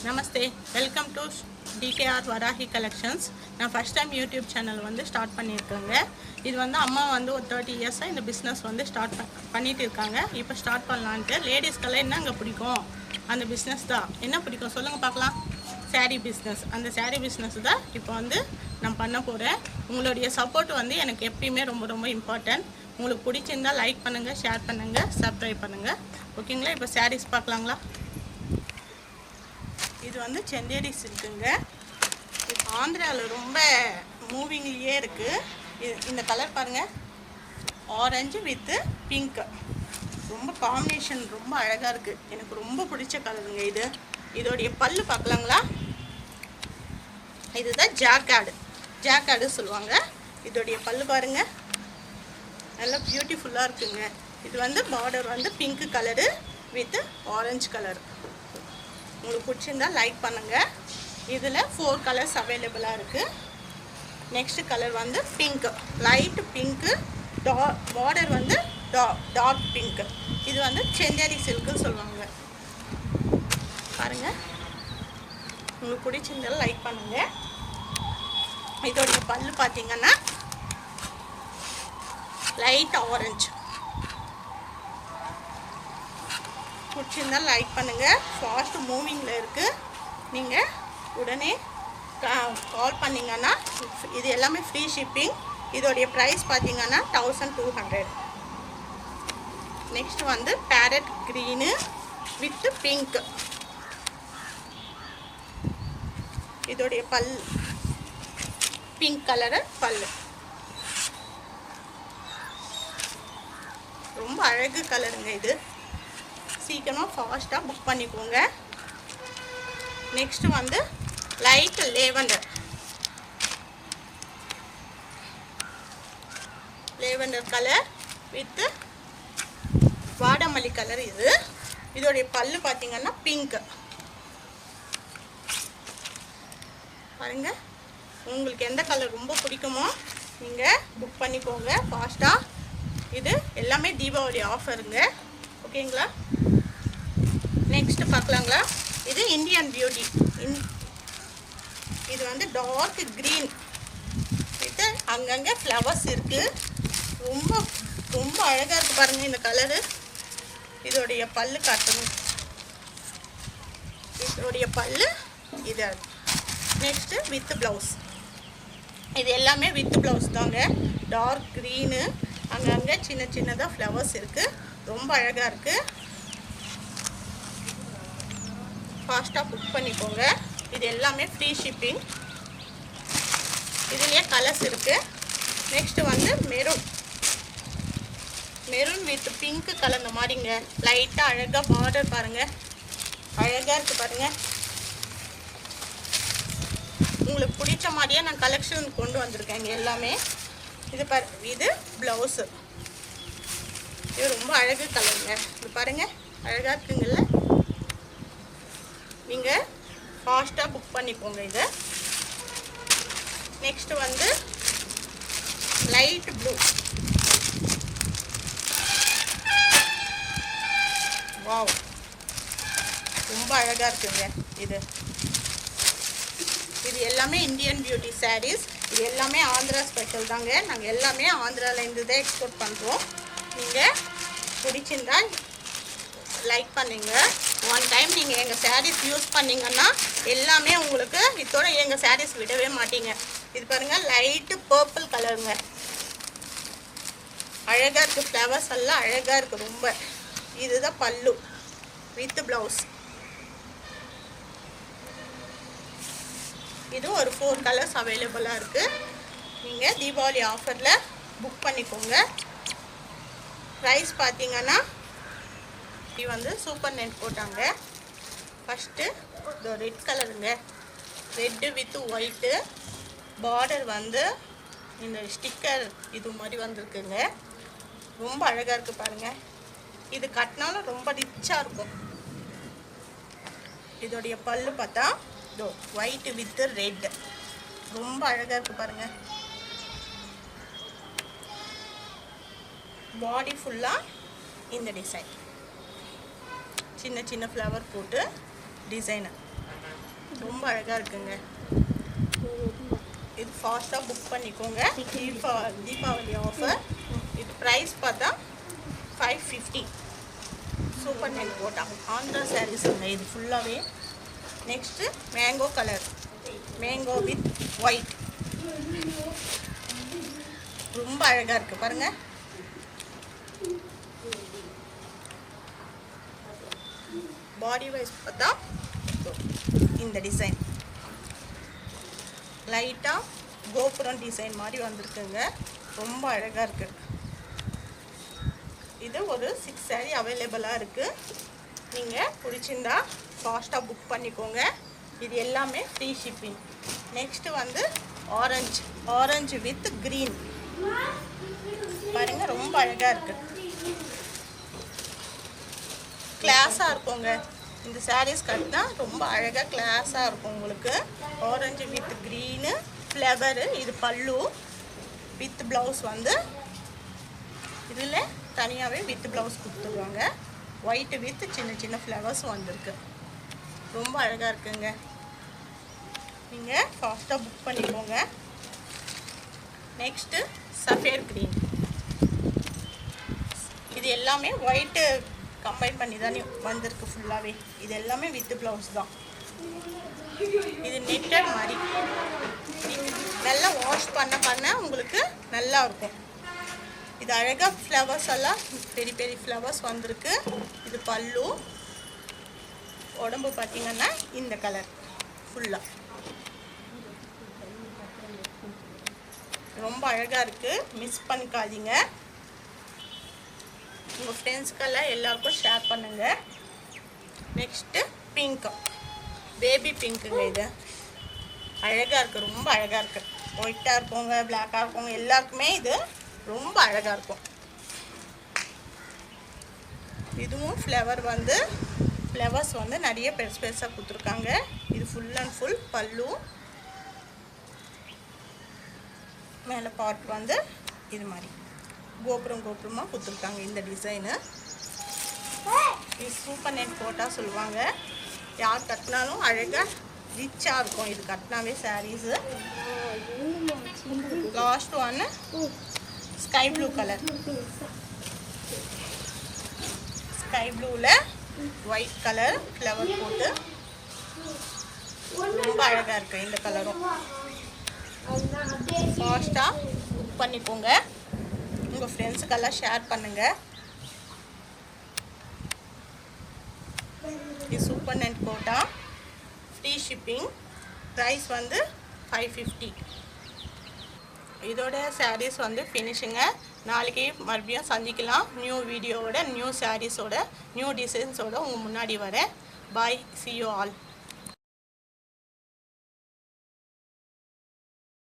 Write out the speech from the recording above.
Namaste, welcome to TKR Varahi collections. நான் first time YouTube channel start பண்ணியிருக்கேங்க. இது அம்மா ஒரு 30 இயர்ஸாக இந்த பிஸ்னஸ் ஸ்டார்ட் பண்ணிட்டு இருக்காங்க. இப்போ ஸ்டார்ட் பண்ணலான்ட்டு லேடிஸ்க்கெல்லாம் என்ன அங்கே பிடிக்கும், அந்த பிஸ்னஸ் தான். என்ன பிடிக்கும் சொல்லுங்கள் பார்க்கலாம். சாரீ பிஸ்னஸ். அந்த சாரீ பிஸ்னஸ் தான் இப்போ நான் பண்ண போகிறேன். உங்களுடைய சப்போர்ட் எனக்கு எப்பயுமே ரொம்ப ரொம்ப இம்பார்ட்டன்ட். உங்களுக்கு பிடிச்சிருந்தால் லைக் பண்ணுங்கள், ஷேர் பண்ணுங்கள், சப்ஸ்கிரைப் பண்ணுங்கள். ஓகேங்களா? இப்போ சாரீஸ் பார்க்கலாங்களா? இது செந்தேரி சில்க்குங்க. இது ஆந்திராவில் ரொம்ப மூவிங்லேயே இருக்குது. இந்த கலர் பாருங்கள், ஆரஞ்சு வித்து பிங்க். ரொம்ப காம்பினேஷன் ரொம்ப அழகாக இருக்குது. எனக்கு ரொம்ப பிடிச்ச கலருங்க இது. இதோடைய பல்லு பார்க்கலாங்களா? இதுதான் ஜாக்காடு சொல்லுவாங்க. இதோடைய பல்லு பாருங்கள், நல்லா பியூட்டிஃபுல்லாக இருக்குங்க. இது border pink colour with orange colour. உங்களுக்கு பிடிச்சிருந்தால் லைக் பண்ணுங்கள். இதில் 4 கலர்ஸ் அவைலபிளாக இருக்குது. Next colour pink, light pink, border dark pink. இது செந்தேரி சில்க்குன்னு சொல்லுவாங்க. பாருங்கள், உங்களுக்கு பிடிச்சிருந்தால் லைக் பண்ணுங்கள். இதோடைய பல்லு பார்த்தீங்கன்னா லைட் ஆரஞ்சு. பிடிச்சிருந்தால் லைக் பண்ணுங்கள். ஃபாஸ்ட் மூவிங்கில் இருக்குது. நீங்கள் உடனே கால் பண்ணிங்கன்னா இது எல்லாமே ஃப்ரீ ஷிப்பிங். இதோடைய ப்ரைஸ் பார்த்தீங்கன்னா 1200. Next parrot green with pink. இதோடைய பிங்க் கலரு பல்லு. ரொம்ப அழகு கலருங்க இது. சீக்கிரமாக ஃபாஸ்ட்டாக புக் பண்ணிக்கோங்க. Next light lavender colour with வாடாமல்லி கலர். இதோடைய பல்லு பார்த்தீங்கன்னா பிங்க். பாருங்க, உங்களுக்கு எந்த கலர் ரொம்ப பிடிக்குமோ நீங்கள் புக் பண்ணிக்கோங்க ஃபாஸ்ட்டாக. இது எல்லாமே தீபாவளி ஆஃபருங்க. ஓகேங்களா? நெக்ஸ்ட் பார்க்கலாங்களா? இது இந்தியன் பியூட்டி. இது டார்க் க்ரீன் வித்து அங்கங்கே ஃப்ளவர்ஸ் இருக்குது. ரொம்ப ரொம்ப அழகாக இருக்குது பாருங்கள் இந்த கலரு. இதோடைய பல்லு காட்டுங்க. இதோடைய பல்லு இது. Next with blouse. இது எல்லாமே வித் ப்ளவுஸ் தாங்க. டார்க் க்ரீனு, அங்கங்கே சின்ன சின்னதாக ஃப்ளவர்ஸ் இருக்குது. ரொம்ப அழகாக இருக்குது. ஃபாஸ்ட்டாக புக் பண்ணிக்கோங்க. இது எல்லாமே ஃப்ரீ ஷிப்பிங். இதுலேயே கலர்ஸ் இருக்குது. நெக்ஸ்ட்டு மெரூன் வித் பிங்க் கலந்த மாதிரிங்க. லைட்டாக அழகாக பார்டர் பாருங்கள், அழகாக இருக்குது பாருங்கள். உங்களுக்கு பிடிச்ச மாதிரியே நான் கலெக்ஷன் கொண்டு வந்திருக்கேங்க எல்லாமே. இது ப்ளவுஸு. இது ரொம்ப அழகு கலருங்க. இது பாருங்கள், அழகாக இருக்குங்கள்ல. நீங்கள் ஃபாஸ்ட்டாக புக் பண்ணிக்கோங்க இதை. Next light blue. வாவ், ரொம்ப அழகாக இருக்குங்க இது. இது எல்லாமே இந்தியன் பியூட்டி சாரீஸ். இது எல்லாமே ஆந்திரா ஸ்பெஷல் தாங்க. நாங்கள் எல்லாமே ஆந்திராவிலேருந்து தான் எக்ஸ்போர்ட் பண்ணுறோம். நீங்கள் பிடிச்சிருந்தா லைக் பண்ணுங்க. ஒன் டைம் நீங்கள் எங்கள் சாரீஸ் யூஸ் பண்ணிங்கன்னா எல்லாமே உங்களுக்கு இதோட எங்கள் சாரீஸ் விடவே மாட்டீங்க. இது பாருங்கள், லைட்டு பர்பிள் கலருங்க. அழகாக இருக்குது. ஃப்ளவர்ஸ் எல்லாம் அழகாக இருக்குது ரொம்ப. இதுதான் பல்லு வித் ப்ளவுஸ். இது ஒரு 4 கலர்ஸ் அவைலபிளாக இருக்குது. நீங்கள் தீபாவளி ஆஃபரில் புக் பண்ணிக்கோங்க. ப்ரைஸ் பார்த்தீங்கன்னா இது சூப்பர் நெட் போட்டாங்க. ஃபஸ்ட்டு இது ரெட் கலருங்க. Red with white. பார்டர் இந்த ஸ்டிக்கர் இது மாதிரி வந்திருக்குங்க. ரொம்ப அழகாக இருக்குது பாருங்கள். இது கட்டினாலும் ரொம்ப ரிச்சாக இருக்கும். இதோடைய பல்லு பார்த்தா இதோ ஒயிட் வித் ரெட். ரொம்ப அழகாக இருக்குது பாருங்கள். பாடி ஃபுல்லாக இந்த டிசைன், சின்ன சின்ன ஃப்ளவர் போட்டு டிசைனர். ரொம்ப அழகாக இருக்குங்க. இது ஃபாஸ்ட்டாக புக் பண்ணிக்கோங்க. தீபாவளி ஆஃபர். இது ப்ரைஸ் பார்த்தா 550. சூப்பர் நெட் போட்டா ஆந்திரா சாரீஸுங்க இது ஃபுல்லாகவே. Next mango colour, mango with white. ரொம்ப அழகாக இருக்குது பாருங்கள். பாடி வைஸ் பார்த்தா இந்த டிசைன் லைட்டாக கோபுரம் டிசைன் மாதிரி வந்திருக்குங்க. ரொம்ப அழகாக இருக்குது. இது ஒரு 6 saree அவைலபிளாக இருக்குது. நீங்கள் பிடிச்சிருந்தா ஃபாஸ்ட்டாக புக் பண்ணிக்கோங்க. இது எல்லாமே ஃப்ரீ ஷிப்பிங். நெக்ஸ்ட்டு வந்து ஆரஞ்சு வித் க்ரீன் பாருங்கள். ரொம்ப அழகாக இருக்குது. கிளாஸாக இருக்குங்க. இந்த சாரீஸ் கட்டினா ரொம்ப அழகாக கிளாஸாக இருக்கும் உங்களுக்கு. Orange with green flower. இது பல்லு வித் ப்ளவுஸ் வந்து இதில் தனியாகவே வித் ப்ளவுஸ் கொடுத்துருவாங்க. ஒயிட்டு வித் சின்ன சின்ன ஃப்ளவர்ஸ் வந்திருக்கு. ரொம்ப அழகாக இருக்குங்க. நீங்கள் ஃபாஸ்ட்டாக புக் பண்ணிக்கோங்க. Next sapphire green. இது எல்லாமே ஒயிட்டு கம்பைன் பண்ணி தானே வந்திருக்கு ஃபுல்லாகவே. இது எல்லாமே வித் ப்ளவுஸ் தான். இது நெட்டட் மாதிரி நல்லா வாஷ் பண்ண உங்களுக்கு நல்லா இருக்கும். இது அழகாக ஃப்ளவர்ஸ் எல்லாம் பெரிய பெரிய ஃப்ளவர்ஸ் வந்திருக்கு. இது பல்லு. உடம்பு பார்த்திங்கன்னா இந்த கலர் ஃபுல்லாக ரொம்ப அழகாக இருக்குது. மிஸ் பண்ணிக்காதீங்க. உங்கள் ஃப்ரெண்ட்ஸ்க்கெல்லாம் எல்லாருக்கும் ஷேர் பண்ணுங்கள். நெக்ஸ்ட்டு பிங்க்கு, பேபி பிங்க்குங்க. இது அழகாக இருக்குது. ரொம்ப அழகாக இருக்குது. ஒயிட்டாக இருக்கவங்க, பிளாக்காக இருக்கவங்க எல்லாருக்குமே இது ரொம்ப அழகாக இருக்கும். இதுவும் ஃப்ளவர்ஸ் வந்து நிறைய பெருசாக கொடுத்துருக்காங்க. இது ஃபுல் அண்ட் ஃபுல் பல்லு. மேலே பார்ட் வந்து இது மாதிரி கோபுரமாக கொடுத்துருக்காங்க. இந்த டிசைனு இது சூப்பர் நெட் போட்டால் சொல்லுவாங்க. யார் கட்டினாலும் அழகாக ரிச்சாக இருக்கும். இது கட்டினாவே சாரீஸு. லாஸ்ட் ஒன்று ஸ்கை ப்ளூ கலர். ஸ்கை ப்ளூவில் ஒயிட் கலர் ஃப்ளவர் போட்டு ரொம்ப அழகாக இருக்குது. இந்த கலரும் ஃபாஸ்ட்டாக புக் பண்ணிக்கோங்க. உங்கள் ஃப்ரெண்ட்ஸுக்கெல்லாம் ஷேர் பண்ணுங்கள். இது super net Kota free shipping. Price வந்து 550. இதோட சாரீஸ் வந்து ஃபினிஷிங்க. நாளைக்கு மறுபடியும் சந்திக்கலாம். நியூ வீடியோவோட, நியூ சாரீஸோட, நியூ டிசைன்ஸோட உங்கள் முன்னாடி வரேன். பாய். see you all.